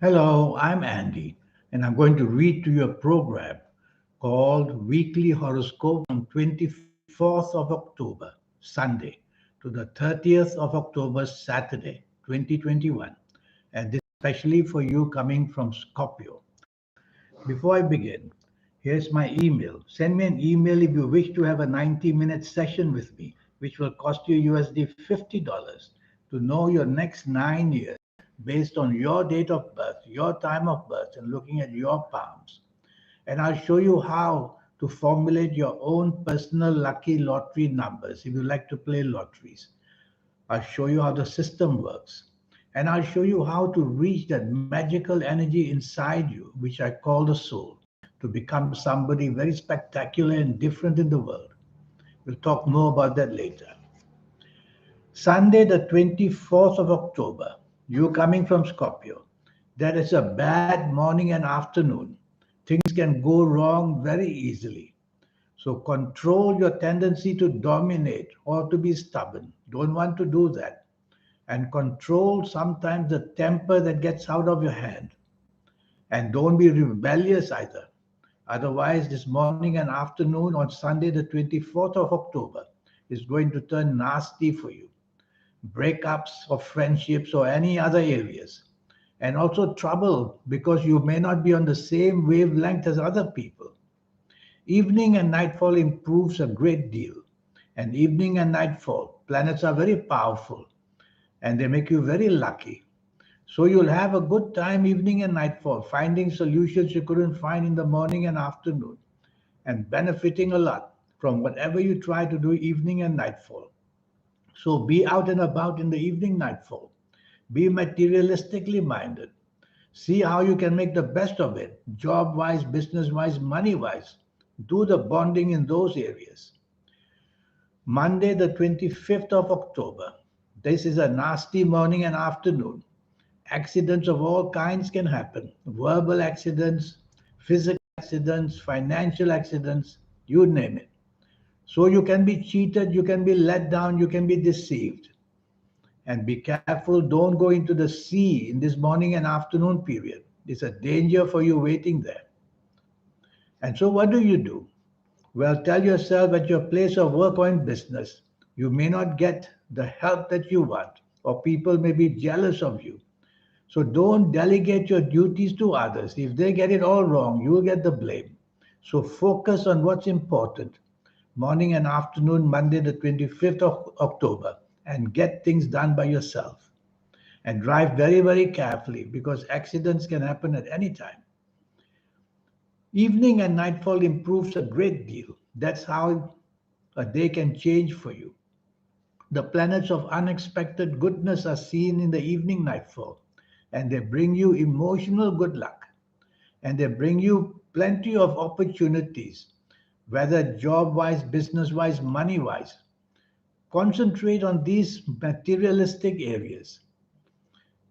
Hello, I'm Andy, and I'm going to read to you a program called Weekly Horoscope from 24th of October, Sunday, to the 30th of October, Saturday, 2021. And this is especially for you coming from Scorpio. Before I begin, here's my email. Send me an email if you wish to have a 90-minute session with me, which will cost you USD $50 to know your next 9 years based on your date of birth, your time of birth, and looking at your palms. And I'll show you how to formulate your own personal lucky lottery numbers if you like to play lotteries. I'll show you how the system works. And I'll show you how to reach that magical energy inside you, which I call the soul, to become somebody very spectacular and different in the world. We'll talk more about that later. Sunday, the 24th of October, you coming from Scorpio. That is a bad morning and afternoon. Things can go wrong very easily. So control your tendency to dominate or to be stubborn. Don't want to do that. And control sometimes the temper that gets out of your hand. And don't be rebellious either. Otherwise, this morning and afternoon on Sunday, the 24th of October, is going to turn nasty for you. Breakups of friendships or any other areas. And also trouble because you may not be on the same wavelength as other people. Evening and nightfall improves a great deal. And evening and nightfall, planets are very powerful and they make you very lucky. So you'll have a good time evening and nightfall, finding solutions you couldn't find in the morning and afternoon, and benefiting a lot from whatever you try to do evening and nightfall. So be out and about in the evening nightfall. Be materialistically minded. See how you can make the best of it, job wise, business wise, money wise. Do the bonding in those areas. Monday, the 25th of October. This is a nasty morning and afternoon. Accidents of all kinds can happen, verbal accidents, physical accidents, financial accidents, you name it. So you can be cheated, you can be let down, you can be deceived. And be careful, don't go into the sea in this morning and afternoon period. There's a danger for you waiting there. And so what do you do? Well, tell yourself at your place of work or in business, you may not get the help that you want, or people may be jealous of you. So don't delegate your duties to others. If they get it all wrong, you will get the blame. So focus on what's important. Morning and afternoon, Monday, the 25th of October, and get things done by yourself. And drive very, very carefully because accidents can happen at any time. Evening and nightfall improves a great deal. That's how a day can change for you. The planets of unexpected goodness are seen in the evening nightfall, and they bring you emotional good luck, and they bring you plenty of opportunities, whether job wise, business wise, money wise. Concentrate on these materialistic areas.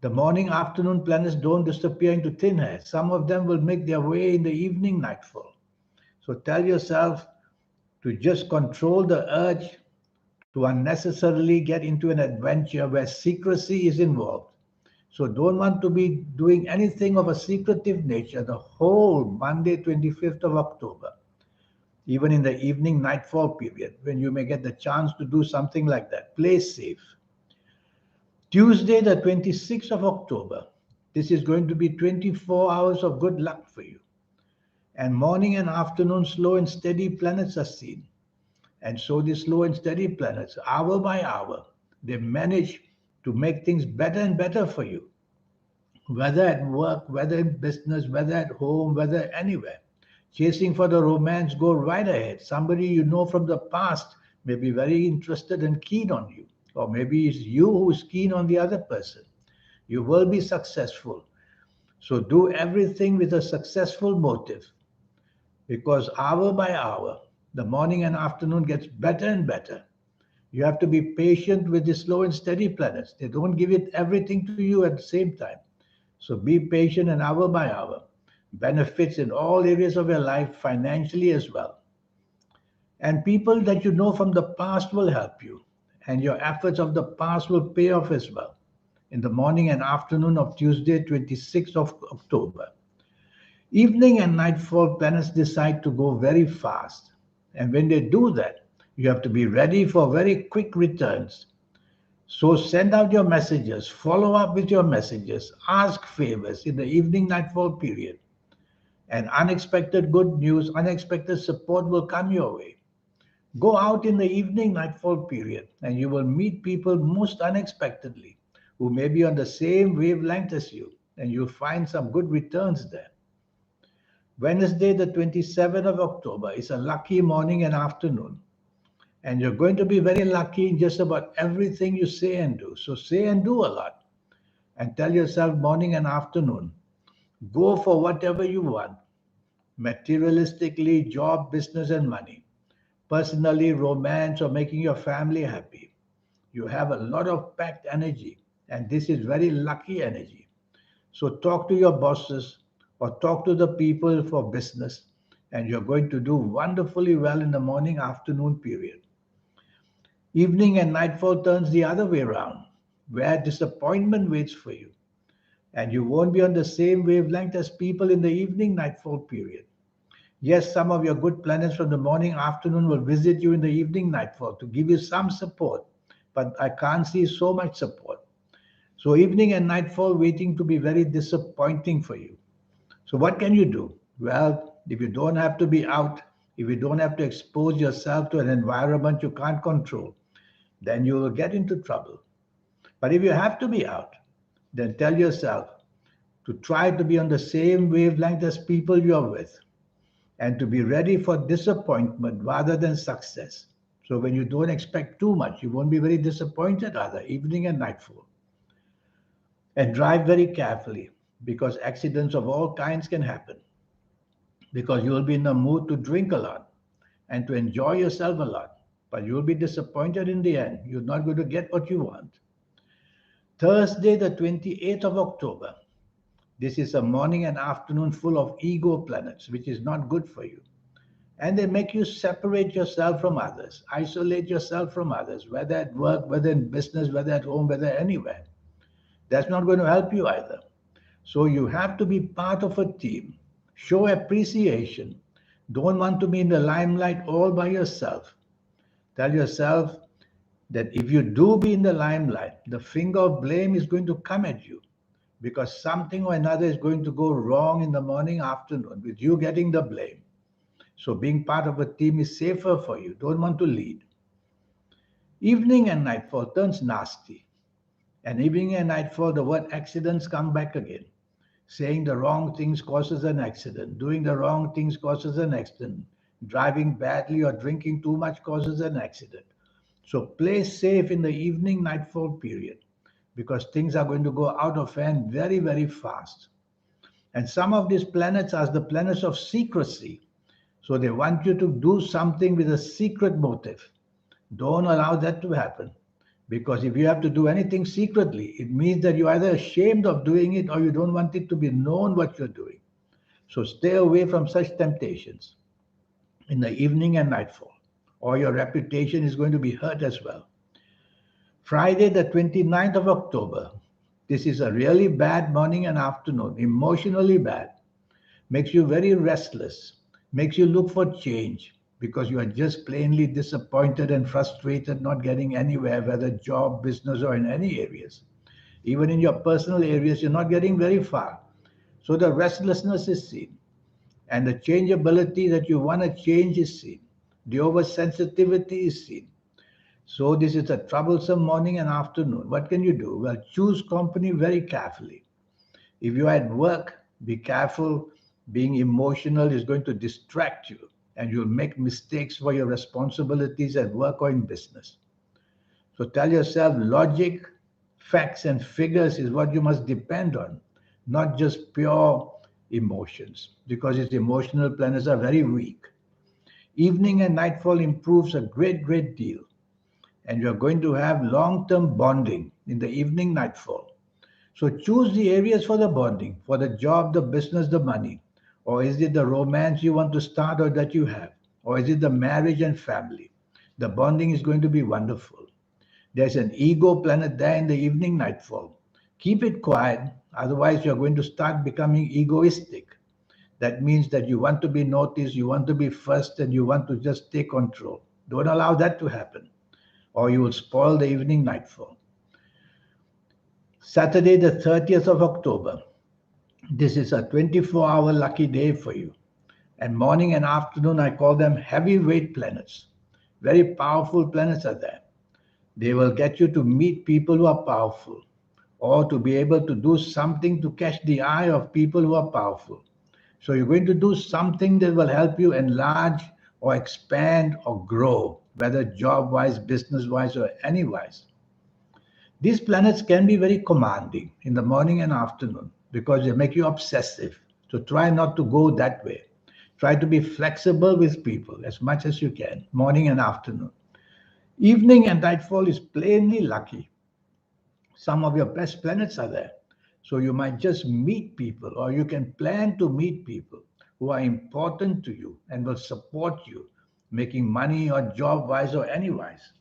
The morning afternoon planets don't disappear into thin air. Some of them will make their way in the evening nightfall. So tell yourself to just control the urge to unnecessarily get into an adventure where secrecy is involved. So don't want to be doing anything of a secretive nature the whole Monday, 25th of October, even in the evening nightfall period when you may get the chance to do something like that. Play safe. Tuesday, the 26th of October. This is going to be 24 hours of good luck for you. And morning and afternoon slow and steady planets are seen. And so these slow and steady planets, hour by hour, they manage to make things better and better for you, whether at work, whether in business, whether at home, whether anywhere. Chasing for the romance, go right ahead. Somebody you know from the past may be very interested and keen on you, or maybe it's you who is keen on the other person. You will be successful. So do everything with a successful motive because hour by hour, the morning and afternoon gets better and better. You have to be patient with the slow and steady planets. They don't give it everything to you at the same time. So be patient and hour by hour. Benefits in all areas of your life, financially as well. And people that you know from the past will help you. And your efforts of the past will pay off as well. in the morning and afternoon of Tuesday, 26th of October. Evening and nightfall planets decide to go very fast. And when they do that, you have to be ready for very quick returns. So send out your messages, follow up with your messages, ask favors in the evening nightfall period. And unexpected good news, unexpected support will come your way. Go out in the evening nightfall period and you will meet people most unexpectedly who may be on the same wavelength as you, and you'll find some good returns there. Wednesday, the 27th of October, is a lucky morning and afternoon. And you're going to be very lucky in just about everything you say and do. So say and do a lot. And tell yourself morning and afternoon, go for whatever you want. Materialistically, job, business, and money. Personally, romance, or making your family happy. You have a lot of packed energy. And this is very lucky energy. So talk to your bosses or talk to the people for business. And you're going to do wonderfully well in the morning afternoon period. Evening and nightfall turns the other way around, where disappointment waits for you. And you won't be on the same wavelength as people in the evening nightfall period. Yes, some of your good planets from the morning afternoon will visit you in the evening nightfall to give you some support, but I can't see so much support. So evening and nightfall waiting to be very disappointing for you. So what can you do? Well, if you don't have to be out, if you don't have to expose yourself to an environment you can't control, then you will get into trouble. But if you have to be out, then tell yourself to try to be on the same wavelength as people you're with and to be ready for disappointment rather than success. So when you don't expect too much, you won't be very disappointed either, evening and nightfall. And drive very carefully because accidents of all kinds can happen because you will be in the mood to drink a lot and to enjoy yourself a lot. But you'll be disappointed in the end. You're not going to get what you want. Thursday, the 28th of October. This is a morning and afternoon full of ego planets, which is not good for you. And they make you separate yourself from others, isolate yourself from others, whether at work, whether in business, whether at home, whether anywhere. That's not going to help you either. So you have to be part of a team. Show appreciation. Don't want to be in the limelight all by yourself. Tell yourself that if you do be in the limelight, the finger of blame is going to come at you because something or another is going to go wrong in the morning, afternoon with you getting the blame. So being part of a team is safer for you. Don't want to lead. Evening and nightfall turns nasty. And evening and nightfall, the word accidents come back again. Saying the wrong things causes an accident. Doing the wrong things causes an accident. Driving badly or drinking too much causes an accident. So play safe in the evening nightfall period because things are going to go out of hand very, very fast. And some of these planets are the planets of secrecy. So they want you to do something with a secret motive. Don't allow that to happen. Because if you have to do anything secretly, it means that you're either ashamed of doing it or you don't want it to be known what you're doing. So stay away from such temptations in the evening and nightfall, or your reputation is going to be hurt as well. Friday, the 29th of October. This is a really bad morning and afternoon, emotionally bad. Makes you very restless, makes you look for change because you are just plainly disappointed and frustrated, not getting anywhere, whether job, business, or in any areas. Even in your personal areas, you're not getting very far. So the restlessness is seen. And the changeability that you want to change is seen. The oversensitivity is seen. So this is a troublesome morning and afternoon. What can you do? Well, choose company very carefully. If you're at work, be careful. Being emotional is going to distract you and you'll make mistakes for your responsibilities at work or in business. So tell yourself logic, facts, and figures is what you must depend on, not just pure emotions, because its emotional planets are very weak. Evening and nightfall improves a great, great deal. And you're going to have long-term bonding in the evening nightfall. So choose the areas for the bonding, for the job, the business, the money. Or is it the romance you want to start or that you have? Or is it the marriage and family? The bonding is going to be wonderful. There's an ego planet there in the evening nightfall. Keep it quiet, otherwise, you're going to start becoming egoistic. That means that you want to be noticed, you want to be first, and you want to just take control. Don't allow that to happen, or you will spoil the evening nightfall. Saturday, the 30th of October. This is a 24-hour lucky day for you. And morning and afternoon, I call them heavyweight planets. Very powerful planets are there. They will get you to meet people who are powerful, or to be able to do something to catch the eye of people who are powerful. So you're going to do something that will help you enlarge or expand or grow, whether job wise, business wise, or any wise. These planets can be very commanding in the morning and afternoon because they make you obsessive. So try not to go that way. Try to be flexible with people as much as you can, morning and afternoon. Evening and nightfall is plainly lucky. Some of your best planets are there. So you might just meet people, or you can plan to meet people who are important to you and will support you, making money or job wise or anywise.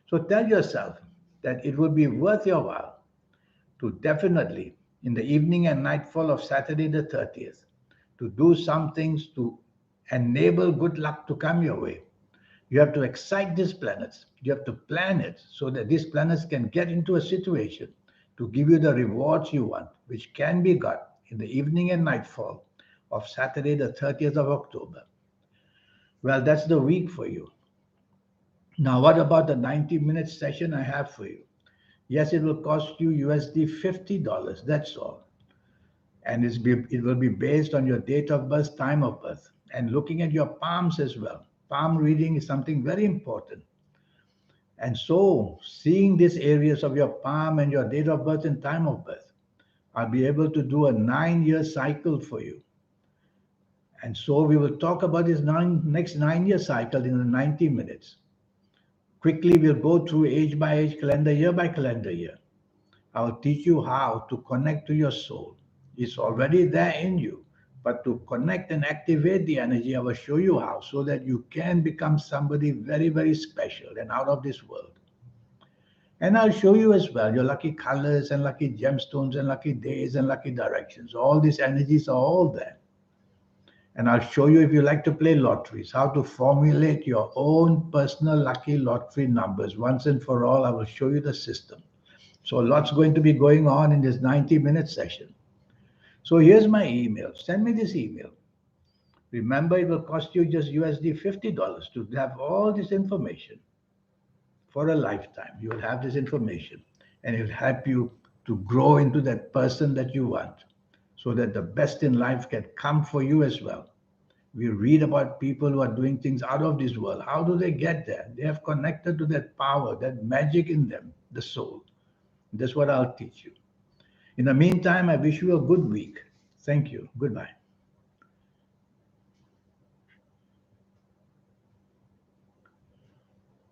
So tell yourself that it would be worth your while to definitely, in the evening and nightfall of Saturday the 30th, to do some things to enable good luck to come your way. You have to excite these planets. You have to plan it so that these planets can get into a situation to give you the rewards you want, which can be got in the evening and nightfall of Saturday, the 30th of October. Well, that's the week for you. Now, what about the 90-minute session I have for you? Yes, it will cost you USD $50. That's all. And it will be based on your date of birth, time of birth, and looking at your palms as well. Palm reading is something very important. And so, seeing these areas of your palm and your date of birth and time of birth, I'll be able to do a 9-year cycle for you. And so, we will talk about this next 9-year cycle in the 90 minutes. Quickly, we'll go through age by age, calendar year by calendar year. I'll teach you how to connect to your soul. It's already there in you. But to connect and activate the energy, I will show you how so that you can become somebody very, very special and out of this world. And I'll show you as well your lucky colors and lucky gemstones and lucky days and lucky directions. All these energies are all there. And I'll show you, if you like to play lotteries, how to formulate your own personal lucky lottery numbers. Once and for all, I will show you the system. So lots going to be going on in this 90-minute session. So here's my email. Send me this email. Remember, it will cost you just USD $50 to have all this information for a lifetime. You will have this information, and it will help you to grow into that person that you want, so that the best in life can come for you as well. We read about people who are doing things out of this world. How do they get there? They have connected to that power, that magic in them, the soul. That's what I'll teach you. In the meantime, I wish you a good week. Thank you. Goodbye.